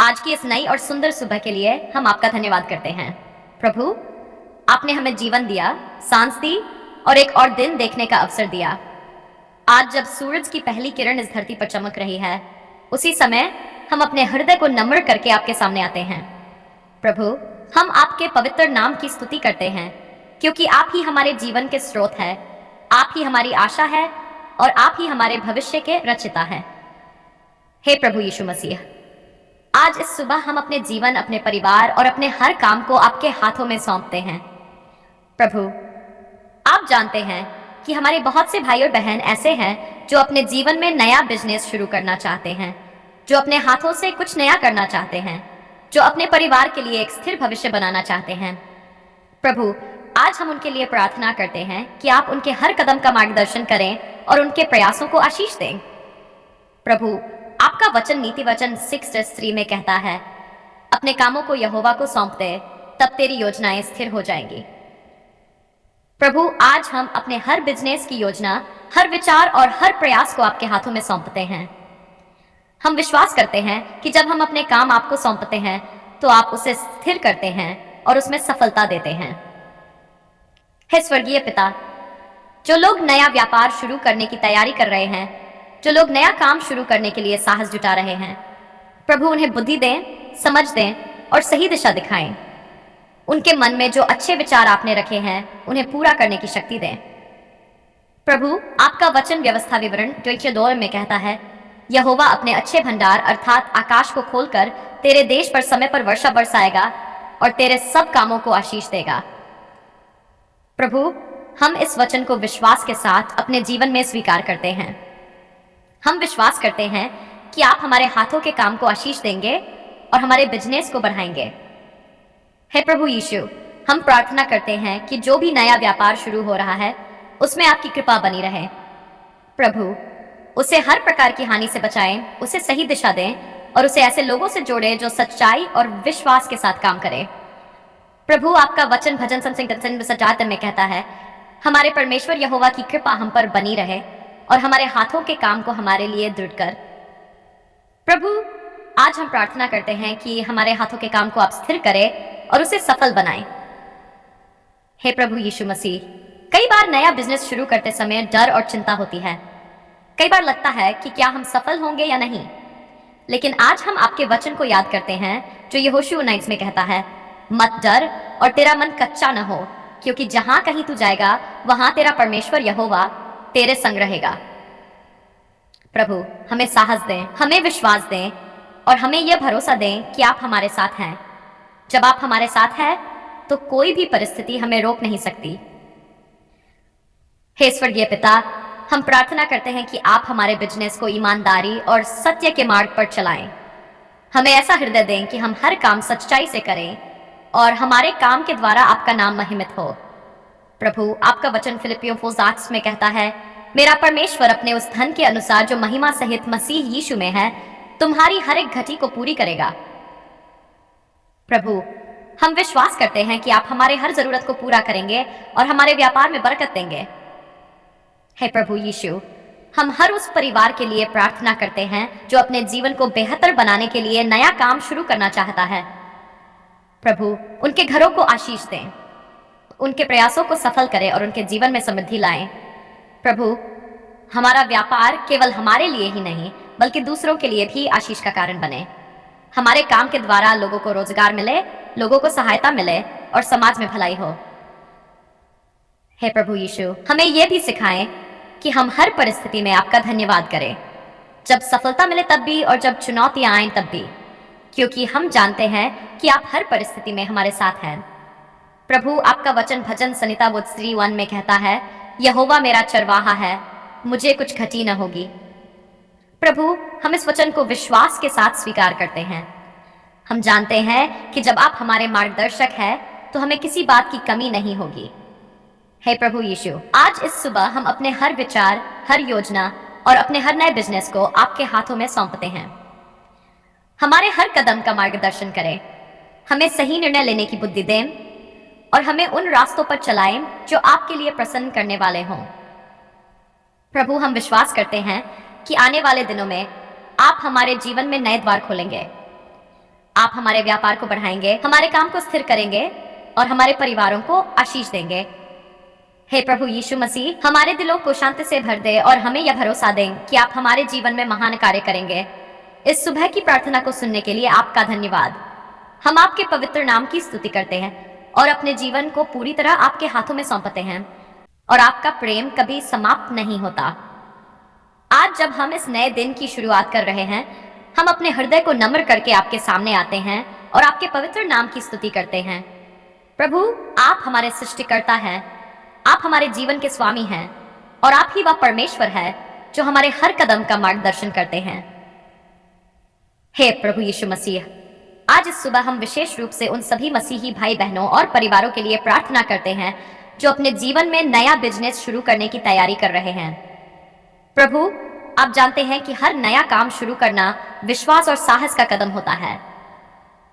आज की इस नई और सुंदर सुबह के लिए हम आपका धन्यवाद करते हैं। प्रभु, आपने हमें जीवन दिया, सांस दी और एक और दिन देखने का अवसर दिया। आज जब सूरज की पहली किरण इस धरती पर चमक रही है, उसी समय हम अपने हृदय को नम्र करके आपके सामने आते हैं। प्रभु, हम आपके पवित्र नाम की स्तुति करते हैं, क्योंकि आप ही हमारे जीवन के स्रोत हैं, आप ही हमारी आशा है और आप ही हमारे भविष्य के रचिता हैं। हे प्रभु यीशु मसीह, आज इस सुबह हम अपने जीवन, अपने परिवार और अपने हर काम को आपके हाथों में सौंपते हैं। प्रभु, आप जानते हैं कि हमारे बहुत से भाई और बहन ऐसे हैं जो अपने जीवन में नया बिजनेस शुरू करना चाहते हैं, जो अपने हाथों से कुछ नया करना चाहते हैं, जो अपने परिवार के लिए एक स्थिर भविष्य बनाना चाहते हैं। प्रभु, आज हम उनके लिए प्रार्थना करते हैं कि आप उनके हर कदम का मार्गदर्शन करें और उनके प्रयासों को आशीष दें। प्रभु, आपका वचन नीति वचन 6:3 में कहता है, अपने कामों को यहोवा को सौंप दे, तब तेरी योजनाएं स्थिर हो जाएंगी। प्रभु, आज हम अपने हर बिजनेस की योजना, हर विचार और हर प्रयास को आपके हाथों में सौंपते हैं। हम विश्वास करते हैं कि जब हम अपने काम आपको सौंपते हैं तो आप उसे स्थिर करते हैं और उसमें सफलता देते हैं। हे स्वर्गीय पिता, जो लोग नया व्यापार शुरू करने की तैयारी कर रहे हैं, जो लोग नया काम शुरू करने के लिए साहस जुटा रहे हैं, प्रभु उन्हें बुद्धि दें, समझ दें और सही दिशा दिखाएं। उनके मन में जो अच्छे विचार आपने रखे हैं उन्हें पूरा करने की शक्ति दें। प्रभु, आपका वचन व्यवस्था विवरण 2 में कहता है, यहोवा अपने अच्छे भंडार अर्थात आकाश को खोलकर तेरे देश पर समय पर वर्षा बरसाएगा और तेरे सब कामों को आशीष देगा। प्रभु, हम इस वचन को विश्वास के साथ अपने जीवन में स्वीकार करते हैं। हम विश्वास करते हैं कि आप हमारे हाथों के काम को आशीष देंगे और हमारे बिजनेस को बढ़ाएंगे। हे प्रभु यीशु, हम प्रार्थना करते हैं कि जो भी नया व्यापार शुरू हो रहा है उसमें आपकी कृपा बनी रहे। प्रभु, उसे हर प्रकार की हानि से बचाएं, उसे सही दिशा दें और उसे ऐसे लोगों से जोड़ें जो सच्चाई और विश्वास के साथ काम करें। प्रभु, आपका वचन भजन संसद में कहता है, हमारे परमेश्वर यहोवा की कृपा हम पर बनी रहे और हमारे हाथों के काम को हमारे लिए दृढ़ कर। प्रभु, आज हम प्रार्थना करते हैं कि हमारे हाथों के काम को आप स्थिर करें और उसे सफल बनाएं। हे प्रभु यीशु मसीह, कई बार नया बिजनेस शुरू करते समय डर और चिंता होती है। कई बार लगता है कि क्या हम सफल होंगे या नहीं। लेकिन आज हम आपके वचन को याद करते हैं जो यहोशू 9 में कहता है, मत डर और तेरा मन कच्चा न हो, क्योंकि जहां कहीं तू जाएगा वहां तेरा परमेश्वर यहोवा तेरे संग रहेगा। प्रभु, हमें साहस दें, हमें विश्वास दें और हमें यह भरोसा दें कि आप हमारे साथ हैं। जब आप हमारे साथ हैं तो कोई भी परिस्थिति हमें रोक नहीं सकती। हे स्वर्गीय पिता, हम प्रार्थना करते हैं कि आप हमारे बिजनेस को ईमानदारी और सत्य के मार्ग पर चलाएं। हमें ऐसा हृदय दें कि हम हर काम सच्चाई से करें और हमारे काम के द्वारा आपका नाम महिमित हो। प्रभु, आपका वचन फिलिपियों 4:8 में कहता है, मेरा परमेश्वर अपने उस धन के अनुसार जो महिमा सहित मसीह यीशु में है तुम्हारी हर एक घटी को पूरी करेगा। प्रभु, हम विश्वास करते हैं कि आप हमारे हर जरूरत को पूरा करेंगे और हमारे व्यापार में बरकत देंगे। हे प्रभु यीशु, हम हर उस परिवार के लिए प्रार्थना करते हैं जो अपने जीवन को बेहतर बनाने के लिए नया काम शुरू करना चाहता है। प्रभु, उनके घरों को आशीष दें, उनके प्रयासों को सफल करें और उनके जीवन में समृद्धि लाएं। प्रभु, हमारा व्यापार केवल हमारे लिए ही नहीं बल्कि दूसरों के लिए भी आशीष का कारण बने। हमारे काम के द्वारा लोगों को रोजगार मिले, लोगों को सहायता मिले और समाज में भलाई हो। हे प्रभु यीशु, हमें यह भी सिखाएं कि हम हर परिस्थिति में आपका धन्यवाद करें, जब सफलता मिले तब भी और जब चुनौतियां आए तब भी, क्योंकि हम जानते हैं कि आप हर परिस्थिति में हमारे साथ हैं। प्रभु, आपका वचन भजन संहिता 3:1 में कहता है, यहोवा मेरा चरवाहा है, मुझे कुछ घटी न होगी। प्रभु, हम इस वचन को विश्वास के साथ स्वीकार करते हैं। हम जानते हैं कि जब आप हमारे मार्गदर्शक हैं तो हमें किसी बात की कमी नहीं होगी। हे प्रभु यीशु, आज इस सुबह हम अपने हर विचार, हर योजना और अपने हर नए बिजनेस को आपके हाथों में सौंपते हैं। हमारे हर कदम का मार्गदर्शन करें, हमें सही निर्णय लेने की बुद्धि दें और हमें उन रास्तों पर चलाएं जो आपके लिए प्रसन्न करने वाले हों। प्रभु, हम विश्वास करते हैं कि आने वाले दिनों में आप हमारे जीवन में नए द्वार खोलेंगे। आप हमारे व्यापार को बढ़ाएंगे, हमारे काम को स्थिर करेंगे और हमारे परिवारों को आशीष देंगे। हे प्रभु यीशु मसीह, हमारे दिलों को शांति से भर दे और हमें यह भरोसा दें कि आप हमारे जीवन में महान कार्य करेंगे। इस सुबह की प्रार्थना को सुनने के लिए आपका धन्यवाद। हम आपके पवित्र नाम की स्तुति करते हैं और अपने जीवन को पूरी तरह आपके हाथों में सौंपते हैं, और आपका प्रेम कभी समाप्त नहीं होता। आज जब हम इस नए दिन की शुरुआत कर रहे हैं, हम अपने हृदय को नम्र करके आपके सामने आते हैं और आपके पवित्र नाम की स्तुति करते हैं। प्रभु, आप हमारे सृष्टिकर्ता हैं, आप हमारे जीवन के स्वामी हैं, और आप ही वह परमेश्वर है जो हमारे हर कदम का मार्गदर्शन करते हैं। हे प्रभु यीशु मसीह, आज इस सुबह हम विशेष रूप से उन सभी मसीही भाई बहनों और परिवारों के लिए प्रार्थना करते हैं जो अपने जीवन में नया बिजनेस शुरू करने की तैयारी कर रहे हैं। प्रभु, आप जानते हैं कि हर नया काम शुरू करना विश्वास और साहस का कदम होता है।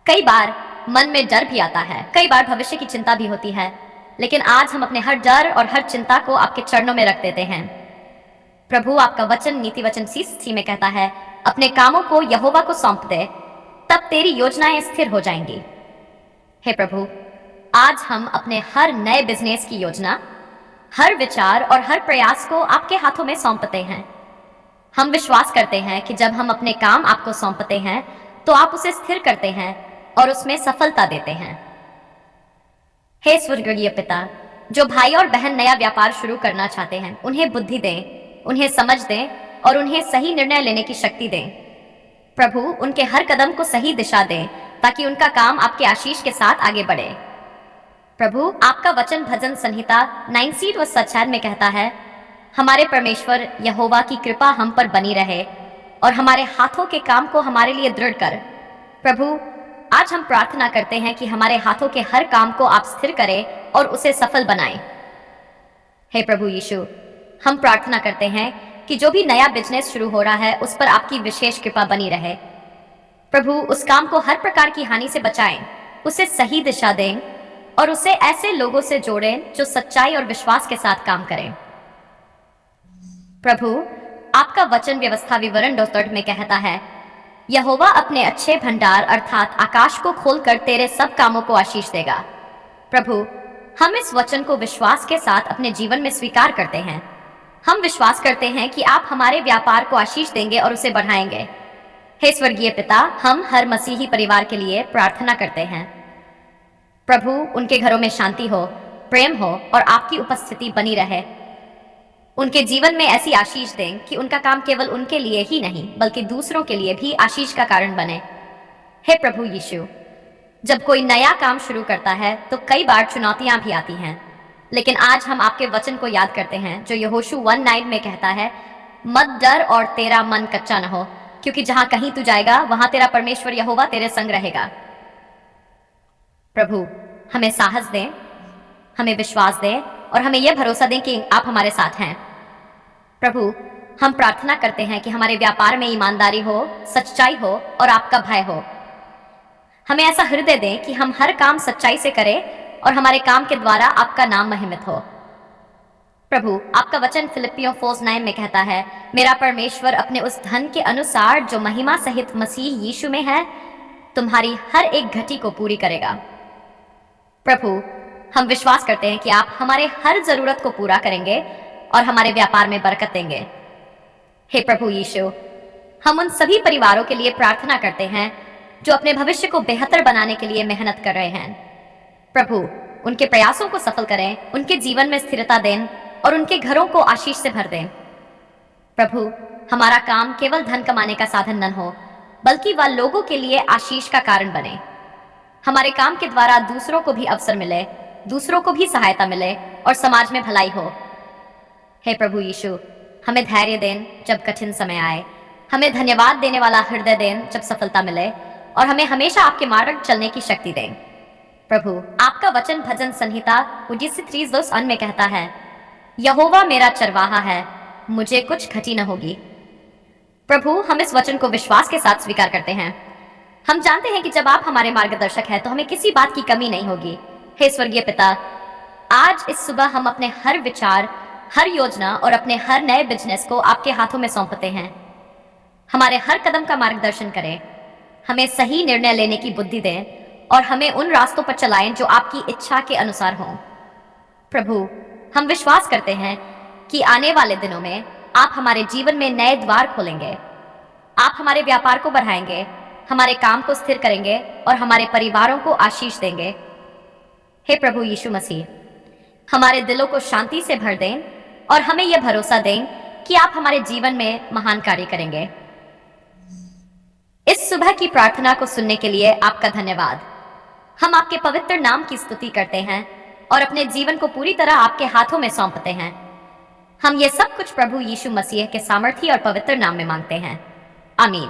कई बार मन में डर भी आता है, कई बार भविष्य की चिंता भी होती है, लेकिन आज हम अपने हर डर और हर चिंता को आपके चरणों में रख देते हैं। प्रभु, आपका वचन नीति वचन सी में कहता है, अपने कामों को यहोवा को सौंप दे, तब तेरी योजनाएं स्थिर हो जाएंगी। हे प्रभु, आज हम अपने हर नए बिजनेस की योजना, हर विचार और हर प्रयास को आपके हाथों में सौंपते हैं। हम विश्वास करते हैं कि जब हम अपने काम आपको सौंपते हैं तो आप उसे स्थिर करते हैं और उसमें सफलता देते हैं। हे स्वर्गीय पिता, जो भाई और बहन नया व्यापार शुरू करना चाहते हैं, उन्हें बुद्धि दें, उन्हें समझ दें और उन्हें सही निर्णय लेने की शक्ति दें। प्रभु, उनके हर कदम को सही दिशा दें ताकि उनका काम आपके आशीष के साथ आगे बढ़े। प्रभु, आपका वचन भजन संहिता 9 व सच्चाई में कहता है, हमारे परमेश्वर यहोवा की कृपा हम पर बनी रहे और हमारे हाथों के काम को हमारे लिए दृढ़ कर। प्रभु, आज हम प्रार्थना करते हैं कि हमारे हाथों के हर काम को आप स्थिर करें और उसे सफल बनाएं। हे प्रभु यीशु, हम प्रार्थना करते हैं कि जो भी नया बिजनेस शुरू हो रहा है उस पर आपकी विशेष कृपा बनी रहे। प्रभु, उस काम को हर प्रकार की हानि से बचाएं, उसे सही दिशा दें और उसे ऐसे लोगों से जोड़ें जो सच्चाई और विश्वास के साथ काम करें। प्रभु, आपका वचन व्यवस्था विवरण 2 में कहता है, यहोवा अपने अच्छे भंडार अर्थात आकाश को खोलकर तेरे सब कामों को आशीष देगा। प्रभु, हम इस वचन को विश्वास के साथ अपने जीवन में स्वीकार करते हैं। हम विश्वास करते हैं कि आप हमारे व्यापार को आशीष देंगे और उसे बढ़ाएंगे। हे स्वर्गीय पिता, हम हर मसीही परिवार के लिए प्रार्थना करते हैं। प्रभु, उनके घरों में शांति हो, प्रेम हो और आपकी उपस्थिति बनी रहे। उनके जीवन में ऐसी आशीष दें कि उनका काम केवल उनके लिए ही नहीं बल्कि दूसरों के लिए भी आशीष का कारण बने। हे प्रभु यीशु, जब कोई नया काम शुरू करता है तो कई बार चुनौतियां भी आती हैं, लेकिन आज हम आपके वचन को याद करते हैं जो यहोशू 1:9 में कहता है, मत डर और तेरा मन कच्चा न हो, क्योंकि जहां कहीं तू जाएगा वहां तेरा परमेश्वर यहोवा तेरे संग रहेगा। प्रभु, हमें साहस दें, हमें विश्वास दें और हमें यह भरोसा दें कि आप हमारे साथ हैं। प्रभु, हम प्रार्थना करते हैं कि हमारे व्यापार में ईमानदारी हो, सच्चाई हो और आपका भय हो। हमें ऐसा हृदय दें कि हम हर काम सच्चाई से करें और हमारे काम के द्वारा आपका नाम महिमित हो। प्रभु, आपका वचन फिलिपियों 4:9 में कहता है, मेरा परमेश्वर अपने उस धन के अनुसार जो महिमा सहित मसीह यीशु में है, तुम्हारी हर एक घटी को पूरी करेगा। प्रभु, हम विश्वास करते हैं कि आप हमारे हर जरूरत को पूरा करेंगे और हमारे व्यापार में बरकत देंगे। हे प्रभु यीशु, हम उन सभी परिवारों के लिए प्रार्थना करते हैं जो अपने भविष्य को बेहतर बनाने के लिए मेहनत कर रहे हैं। प्रभु, उनके प्रयासों को सफल करें, उनके जीवन में स्थिरता दें और उनके घरों को आशीष से भर दें। प्रभु, हमारा काम केवल धन कमाने का साधन न हो बल्कि वह लोगों के लिए आशीष का कारण बने। हमारे काम के द्वारा दूसरों को भी अवसर मिले, दूसरों को भी सहायता मिले और समाज में भलाई हो। हे प्रभु यीशु, हमें धैर्य दें जब कठिन समय आए, हमें धन्यवाद देने वाला हृदय दें जब सफलता मिले और हमें हमेशा आपके मार्ग चलने की शक्ति दें। प्रभु, आपका वचन भजन संहिता 23:2 में कहता है, यहोवा मेरा चरवाहा है, मुझे कुछ घटी न होगी। प्रभु, हम इस वचन को विश्वास के साथ स्वीकार करते हैं। हम जानते हैं कि जब आप हमारे मार्गदर्शक हैं तो हमें किसी बात की कमी नहीं होगी। हे स्वर्गीय पिता, आज इस सुबह हम अपने हर विचार, हर योजना और अपने हर नए बिजनेस को आपके हाथों में सौंपते हैं। हमारे हर कदम का मार्गदर्शन करें। हमें सही निर्णय लेने की बुद्धि दें और हमें उन रास्तों पर चलाएं जो आपकी इच्छा के अनुसार हों। प्रभु, हम विश्वास करते हैं कि आने वाले दिनों में आप हमारे जीवन में नए द्वार खोलेंगे। आप हमारे व्यापार को बढ़ाएंगे, हमारे काम को स्थिर करेंगे और हमारे परिवारों को आशीष देंगे। हे प्रभु यीशु मसीह, हमारे दिलों को शांति से भर दें और हमें यह भरोसा दें कि आप हमारे जीवन में महान कार्य करेंगे। इस सुबह की प्रार्थना को सुनने के लिए आपका धन्यवाद। हम आपके पवित्र नाम की स्तुति करते हैं और अपने जीवन को पूरी तरह आपके हाथों में सौंपते हैं। हम ये सब कुछ प्रभु यीशु मसीह के सामर्थी और पवित्र नाम में मांगते हैं। आमीन।